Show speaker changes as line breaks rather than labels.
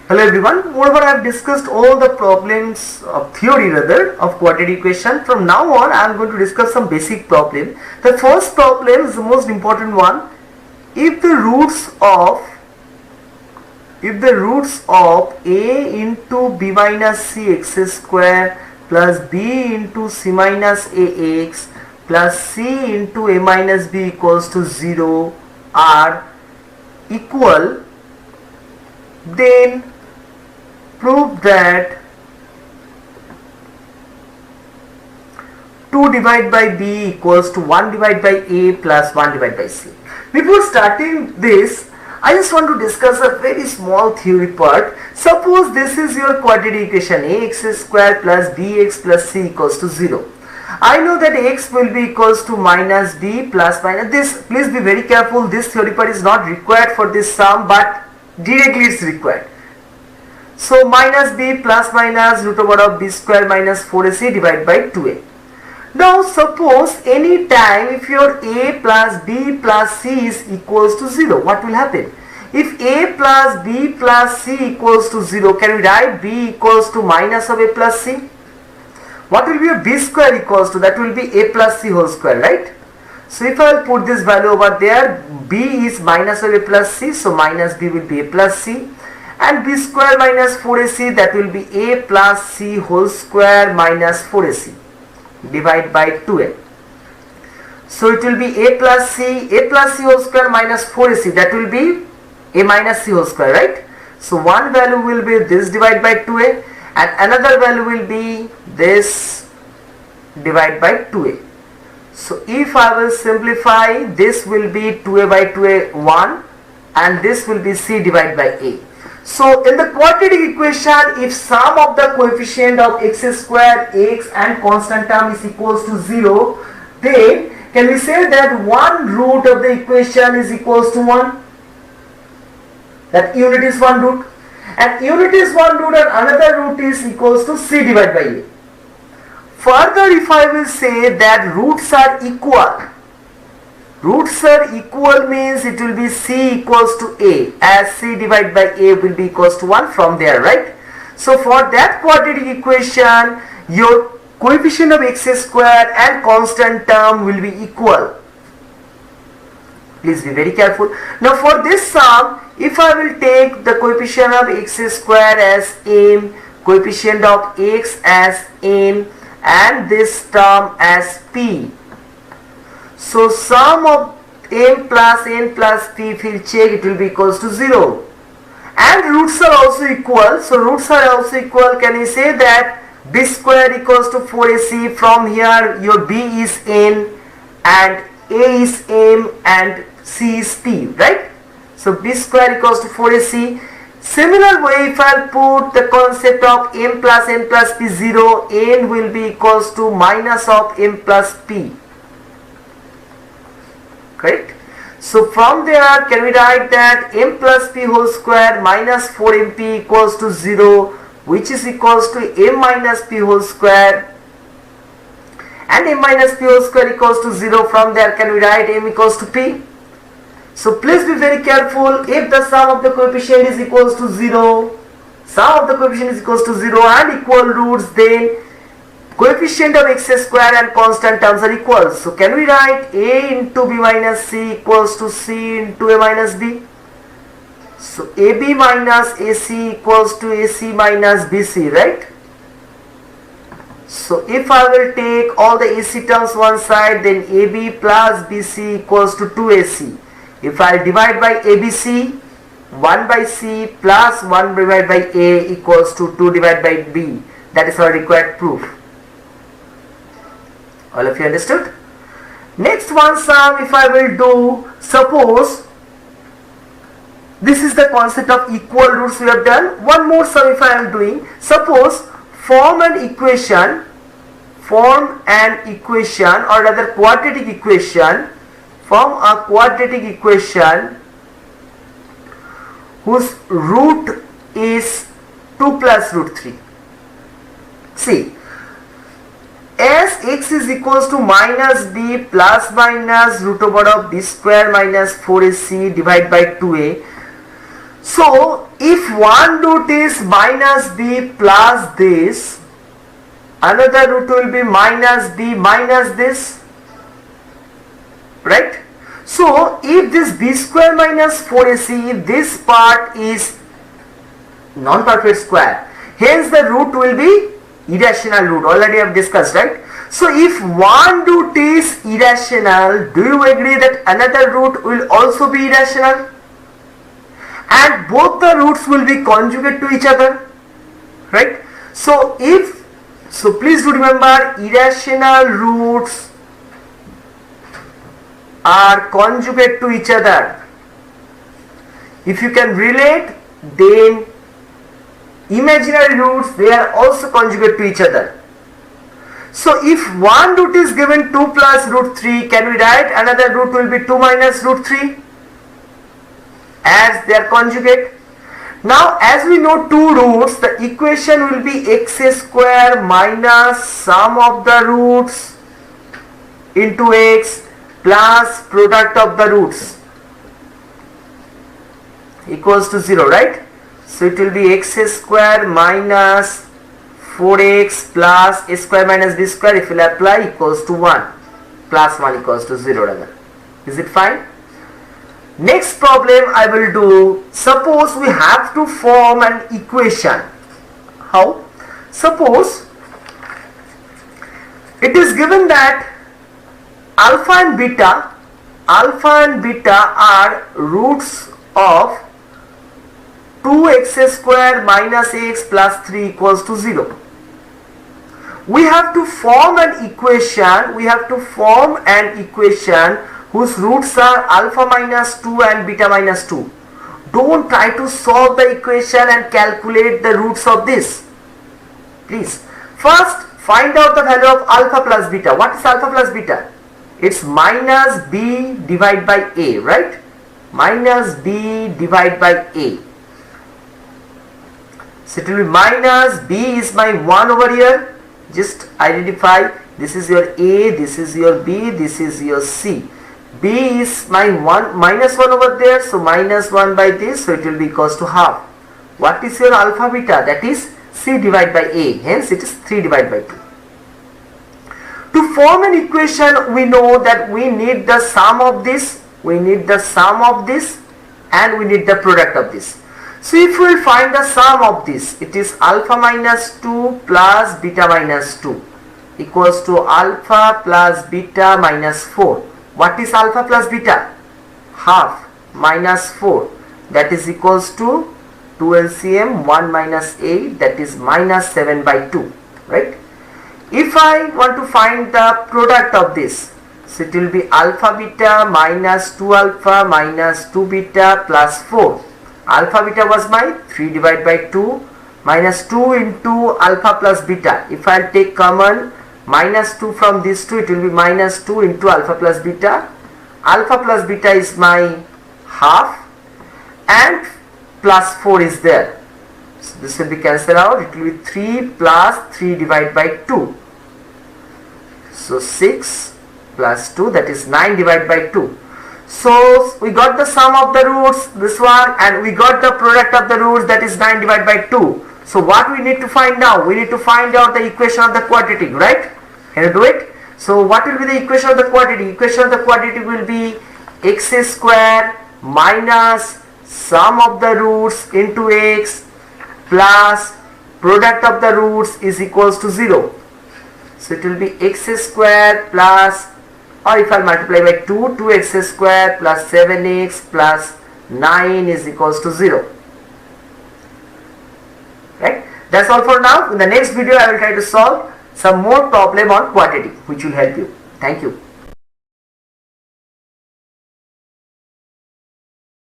Hello everyone. Moreover, I have discussed all the problems of theory rather of quadratic equation. From now on, I am going to discuss some basic problem. The first problem is the most important one. If the roots of a into b minus c x square plus b into c minus ax plus c into a minus b equals to 0 are equal, then prove that 2 divided by b equals to 1 divided by a plus 1 divided by c. Before starting this, I just want to discuss a very small theory part. Suppose this is your quadratic equation, ax square plus bx plus c equals to 0. I know that x will be equals to minus b plus minus this. Please be very careful. This theory part is not required for this sum, but directly it's required. So minus b plus minus root over of b square minus 4ac divided by 2a. Now suppose any time if your a plus b plus c is equals to 0, what will happen? If a plus b plus c equals to 0, can we write b equals to minus of a plus c? What will be a b square equals to? That will be a plus c whole square, right? So if I will put this value over there, b is minus of a plus c, so minus b will be a plus c. And b square minus 4ac, that will be a plus c whole square minus 4ac divided by 2a. So it will be a plus c whole square minus 4ac, that will be a minus c whole square, right? So one value will be this divided by 2a and another value will be this divided by 2a. So if I will simplify, this will be 2a by 2a 1 and this will be c divided by a. So in the quadratic equation, if sum of the coefficient of x square, x and constant term is equals to 0, then can we say that one root of the equation is equals to 1? That unit is one root. And unit is one root and another root is equals to c divided by a. Further, if I will say that roots are equal, roots are equal means it will be c equals to a, as c divided by a will be equals to 1 from there, right? So for that quadratic equation, your coefficient of x square and constant term will be equal. Please be very careful. Now for this sum, if I will take the coefficient of x square as m, coefficient of x as n and this term as p. So sum of m plus n plus p, if you check, it will be equals to 0. And roots are also equal. So roots are also equal. Can we say that b square equals to 4ac? From here your b is n and a is m and c is p, right? So b square equals to 4ac. Similar way, if I put the concept of m plus n plus p 0, n will be equals to minus of m plus p. Correct? So from there, can we write that m plus p whole square minus 4mp equals to 0, which is equals to m minus p whole square, and m minus p whole square equals to 0. From there, can we write m equals to p? So please be very careful. If the sum of the coefficient is equals to 0, sum of the coefficient is equals to 0 and equal roots, then coefficient of x square and constant terms are equal. So can we write a into b minus c equals to c into a minus b? So ab minus ac equals to ac minus bc, right? So if I will take all the ac terms one side, then ab plus bc equals to 2ac. If I divide by abc, 1 by c plus 1 divided by a equals to 2 divided by b. That is our required proof. All of you understood? Next one sum, if I will do, suppose this is the concept of equal roots we have done. One more sum if I am doing. Suppose form an equation or rather quadratic equation, form a quadratic equation whose root is 2 plus root 3. See, as x is equals to minus b plus minus root over of b square minus 4ac divided by 2a. So if one root is minus b plus this, another root will be minus b minus this, right? So if this b square minus 4ac, this part is non-perfect square, hence the root will be irrational root. Already I have discussed, right? So if one root is irrational, do you agree that another root will also be irrational? And both the roots will be conjugate to each other, right? So please do remember, irrational roots are conjugate to each other. If you can relate, then imaginary roots, they are also conjugate to each other. So if one root is given 2 plus root 3, can we write another root will be 2 minus root 3 as they are conjugate? Now as we know two roots, the equation will be x square minus sum of the roots into x plus product of the roots equals to 0, right? So it will be x square minus 4x plus a square minus b square, if you will apply, equals to 1, plus 1 equals to 0 rather. Is it fine? Next problem I will do, suppose we have to form an equation. How? Suppose it is given that alpha and beta are roots of 2x square minus x plus 3 equals to 0. We have to form an equation, whose roots are alpha minus 2 and beta minus 2. Don't try to solve the equation and calculate the roots of this. Please, first find out the value of alpha plus beta. What is alpha plus beta? It's minus b divided by a, right? Minus b divided by a. So it will be minus b is my 1 over here. Just identify, this is your a, this is your b, this is your c. B is my 1 minus 1 over there, so minus 1 by this, so it will be equals to half. What is your alpha beta? That is c divided by a, hence it is 3 divided by 2. To form an equation, we know that we need the sum of this, and we need the product of this. So if we will find the sum of this, it is alpha minus 2 plus beta minus 2 equals to alpha plus beta minus 4. What is alpha plus beta? Half minus 4, that is equals to 2 LCM 1 minus 8, that is minus 7 by 2, right? If I want to find the product of this, so it will be alpha beta minus 2 alpha minus 2 beta plus 4. Alpha beta was my 3 divided by 2 minus 2 into alpha plus beta. If I take common minus 2 from this 2, it will be minus 2 into alpha plus beta. Alpha plus beta is my half and plus 4 is there. So this will be cancelled out. It will be 3 plus 3 divided by 2. So 6 plus 2, that is 9 divided by 2. So we got the sum of the roots, this one, and we got the product of the roots, that is 9 divided by 2. So what we need to find now? We need to find out the equation of the quadratic, right? Can you do it? So what will be the equation of the quadratic? Equation of the quadratic will be x square minus sum of the roots into x plus product of the roots is equals to 0. So it will be x square plus, or if I multiply by 2, 2x square plus 7x plus 9 is equals to 0. Right? That's all for now. In the next video, I will try to solve some more problem on quadratic, which will help you. Thank you.